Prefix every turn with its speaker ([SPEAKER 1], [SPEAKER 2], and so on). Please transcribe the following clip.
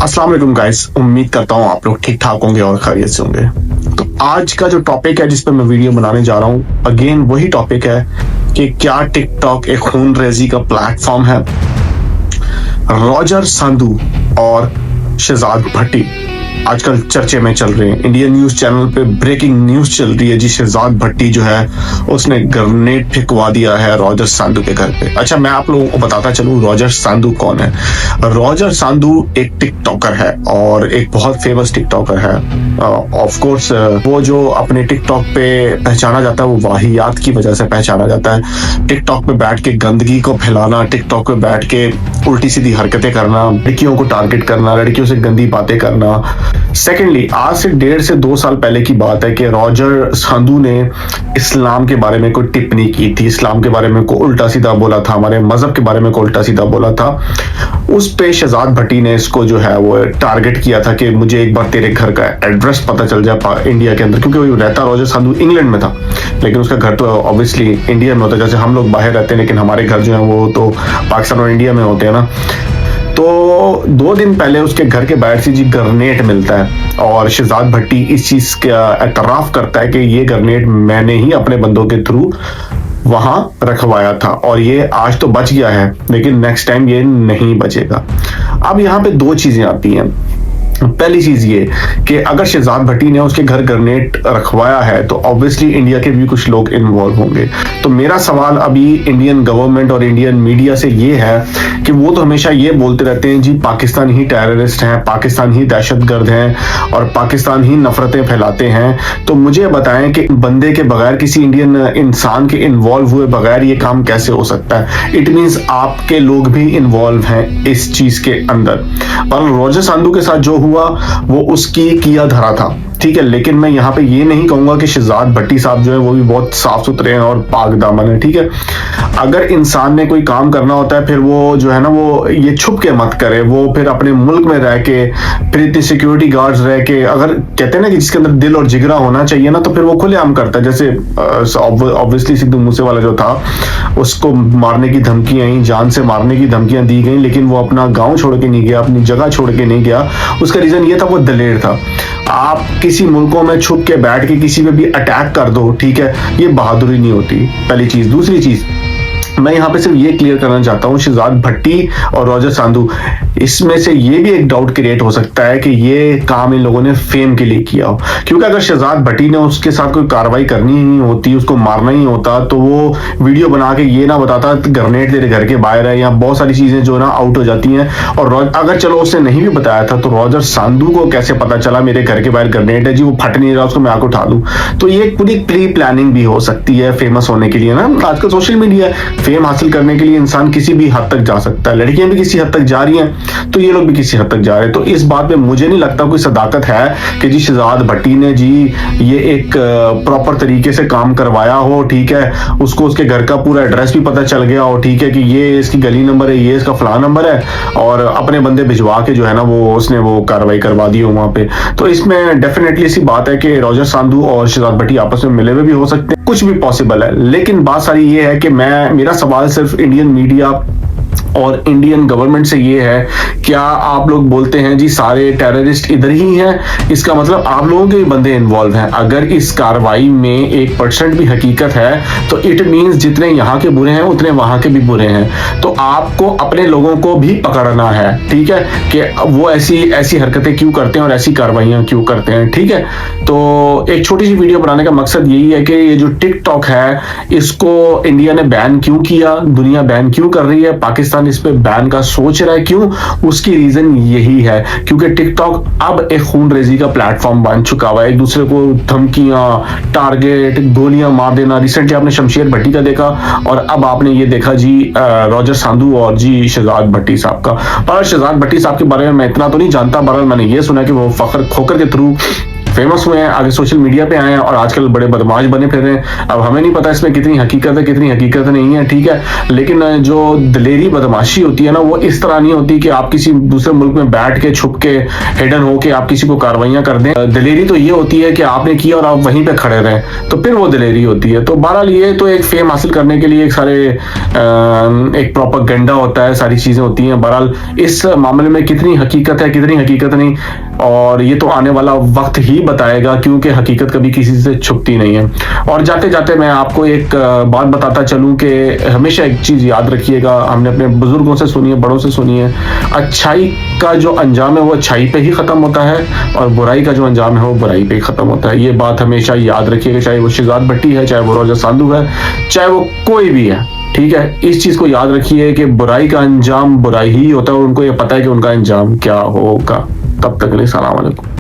[SPEAKER 1] अस्सलाम वालेकुम गाइस, उम्मीद करता हूँ आप लोग ठीक ठाक होंगे और खैरियत से होंगे। तो आज का जो टॉपिक है जिस पर मैं वीडियो बनाने जा रहा हूँ, अगेन वही टॉपिक है कि क्या टिकटॉक एक खूनरेजी का प्लेटफॉर्म है। रॉजर संधू और शहजाद भट्टी आजकल चर्चे में चल रहे हैं। इंडियन न्यूज चैनल पे ब्रेकिंग न्यूज चल रही है जी, शहजाद भट्टी जो है उसने ग्रेनेड फेंकवा दिया है रॉजर संधू के घर पे। अच्छा, मैं आप लोगों को बताता चलूं रॉजर संधू कौन है। रॉजर संधू एक टिकटॉकर है और एक बहुत फेमस टिकटॉकर है। ऑफ कोर्स वो जो अपने टिकटॉक पे पहचाना जाता है वो वाहियात की वजह से पहचाना जाता है। टिकटॉक पे बैठ के गंदगी को फैलाना, टिकटॉक पे बैठ के उल्टी सीधी हरकतें करना, लड़कियों को टारगेट करना, लड़कियों से गंदी बातें करना। सेकेंडली, आज से 1.5 से 2 साल पहले की बात है कि रॉजर संधू ने इस्लाम के बारे में कोई टिप्पणी की थी, इस्लाम के बारे में कोई उल्टा सीधा बोला था, हमारे मजहब के बारे में कोई उल्टा सीधा बोला था। उस पे शहजाद भट्टी ने इसको जो है वो टारगेट किया था कि मुझे एक बार तेरे घर का एड्रेस पता चल जाए इंडिया के अंदर, क्योंकि वो रहता रॉजर संधू इंग्लैंड में था, लेकिन उसका घर तो ऑब्वियसली इंडिया में होता है। जैसे हम लोग बाहर रहते हैं लेकिन हमारे घर जो है वो तो पाकिस्तान और इंडिया में होते हैं ना। तो 2 दिन पहले उसके घर के बाहर से जी ग्रेनेड मिलता है और शहजाद भट्टी इस चीज का एतराफ करता है कि ये ग्रेनेड मैंने ही अपने बंदों के थ्रू वहां रखवाया था और ये आज तो बच गया है लेकिन नेक्स्ट टाइम ये नहीं बचेगा। अब यहाँ पे 2 चीजें आती हैं। पहली चीज ये कि अगर शहजाद भट्टी ने उसके घर ग्रेनेड रखवाया है तो ऑब्वियसली इंडिया के भी कुछ लोग इन्वॉल्व होंगे। तो मेरा सवाल अभी इंडियन गवर्नमेंट और इंडियन मीडिया से ये है कि वो तो हमेशा ये बोलते रहते हैं जी पाकिस्तान ही टेररिस्ट हैं, पाकिस्तान ही दहशतगर्द हैं और पाकिस्तान ही नफरतें फैलाते हैं। तो मुझे बताएं कि बंदे के बगैर, किसी इंडियन इंसान के इन्वॉल्व हुए बगैर ये काम कैसे हो सकता है। इट मीन्स आपके लोग भी इन्वॉल्व हैं इस चीज के अंदर। पर रॉजर संधू के साथ जो हुआ वो उसकी किया धरा था, ठीक है। लेकिन मैं यहाँ पे ये नहीं कहूंगा कि शहजाद भट्टी साहब जो है वो भी बहुत साफ सुथरे हैं और पाक दामन है, ठीक है। अगर इंसान ने कोई काम करना होता है फिर वो जो है ना वो ये छुप के मत करे, वो फिर अपने मुल्क में रह के, फिर इतनी सिक्योरिटी गार्ड्स रह के, अगर कहते हैं ना कि जिसके अंदर दिल और जिगरा होना चाहिए ना तो फिर वो खुलेआम करता है। जैसे ऑब्वियसली सिद्धू मूसेवाला जो था उसको मारने की धमकियां आई, जान से मारने की धमकियां दी गई, लेकिन वो अपना गाँव छोड़ के नहीं गया, अपनी जगह छोड़ के नहीं गया। उसका रीजन ये था वो दलेर था। आप किसी मुल्कों में छुप के बैठ के किसी पे भी अटैक कर दो, ठीक है, ये बहादुरी नहीं होती, पहली चीज। दूसरी चीज मैं यहाँ पे सिर्फ ये क्लियर करना चाहता हूँ, शहजाद भट्टी और रॉजर संधू, इसमें से ये भी एक डाउट क्रिएट हो सकता है कि ये काम इन लोगों ने फेम के लिए किया हो। क्योंकि अगर शहजाद भट्टी ने उसके साथ कोई कार्रवाई करनी ही होती, उसको मारना ही होता, तो वो वीडियो बना के ये ना बताता ग्रेनेड तेरे घर के बाहर है, या बहुत सारी चीजें जो ना आउट हो जाती हैं। और अगर चलो उसने नहीं भी बताया था तो रॉजर संधू को कैसे पता चला मेरे घर के बाहर ग्रेनेड है जी, वो फट नहीं रहा, उसको मैं आके उठा लूं। तो ये पूरी प्री प्लानिंग भी हो सकती है फेमस होने के लिए ना। आजकल सोशल मीडिया, फेम हासिल करने के लिए इंसान किसी भी हद तक जा सकता है। लड़कियां भी किसी हद तक जा रही हैं तो ये लोग भी किसी हद तक जा रहे हैं। तो इस बात में मुझे नहीं लगता कोई सदाकत है कि जी शहजाद भट्टी ने जी ये एक प्रॉपर तरीके से काम करवाया हो, ठीक है, उसको उसके घर का पूरा एड्रेस भी पता चल गया हो, ठीक है, कि ये इसकी गली नंबर है, ये इसका फलाना नंबर है, और अपने बंदे भिजवा के जो है ना वो उसने वो कार्रवाई करवा दी हो वहां पे। तो इसमें डेफिनेटली सी बात है कि रॉजर संधू और शहजाद भट्टी आपस में मिले हुए भी हो सकते हैं, कुछ भी पॉसिबल है। लेकिन बात सारी ये है कि मेरा सवाल सिर्फ इंडियन मीडिया और इंडियन गवर्नमेंट से ये है, क्या आप लोग बोलते हैं जी सारे टेररिस्ट इधर ही हैं, इसका मतलब आप लोगों के भी बंदे इन्वॉल्व हैं। अगर इस कार्रवाई में 1% भी हकीकत है तो इट मींस जितने यहाँ के बुरे हैं उतने वहां के भी बुरे हैं। तो आपको अपने लोगों को भी पकड़ना है, ठीक है, कि वो ऐसी हरकतें क्यों करते हैं और ऐसी कार्रवाइयां क्यों करते हैं, ठीक है। तो एक छोटी सी वीडियो बनाने का मकसद यही है कि ये जो टिकटॉक है इसको इंडिया ने बैन क्यों किया, दुनिया बैन क्यों कर रही है, पाकिस्तान इस पे बैन का सोच रहा है क्यों, उसकी रीजन यही है क्योंकि टिकटॉक अब एक खूनरेजी का प्लेटफॉर्म बन चुका हुआ है। एक दूसरे को धमकियां, टारगेट, गोलियां मार देना। रिसेंटली आपने शमशेर भट्टी का देखा और अब आपने ये देखा जी रॉजर संधू और जी शहजाद भट्टी साहब का। पर शहजाद भट्टी साहब के बारे में मैं इतना तो नहीं जानता, बहरहाल मैंने ये सुना कि वो फखर खोकर के थ्रू फेमस हुए हैं, आगे सोशल मीडिया पे आए हैं और आजकल बड़े बदमाश बने फिर रहे हैं। अब हमें नहीं पता इसमें कितनी हकीकत है कितनी हकीकत नहीं है, ठीक है, लेकिन जो दलेरी बदमाशी होती है ना, वो इस तरह नहीं होती कि आप किसी दूसरे मुल्क में बैठ के छुप के हिडन होके आप किसी को कार्रवाइयां कर दें। दलेरी तो ये होती है कि आपने किया और आप वहीं पे खड़े रहें, तो फिर वो दलेरी होती है। तो बहरहाल ये तो एक फेम हासिल करने के लिए एक प्रोपेगेंडा होता है, सारी चीजें होती हैं। बहरहाल इस मामले में कितनी हकीकत है कितनी हकीकत नहीं, और ये तो आने वाला वक्त ही बताएगा, क्योंकि हकीकत कभी किसी से छुपती नहीं है। और जाते जाते मैं आपको एक बात बताता चलूं कि हमेशा एक चीज याद रखिएगा, हमने अपने बुजुर्गों से सुनी है, बड़ों से सुनी है, अच्छाई का जो अंजाम है वो अच्छाई पे ही खत्म होता है और बुराई का जो अंजाम है वो बुराई पे ही खत्म होता है। ये बात हमेशा याद रखिएगा, चाहे वो शहजाद भट्टी है, चाहे वो रोजा सांधू है, चाहे वो कोई भी है, ठीक है। इस चीज को याद रखिए कि बुराई का अंजाम बुराई ही होता है और उनको ये पता है कि उनका अंजाम क्या होगा। तब तक के लिए सलाम अलैकुम।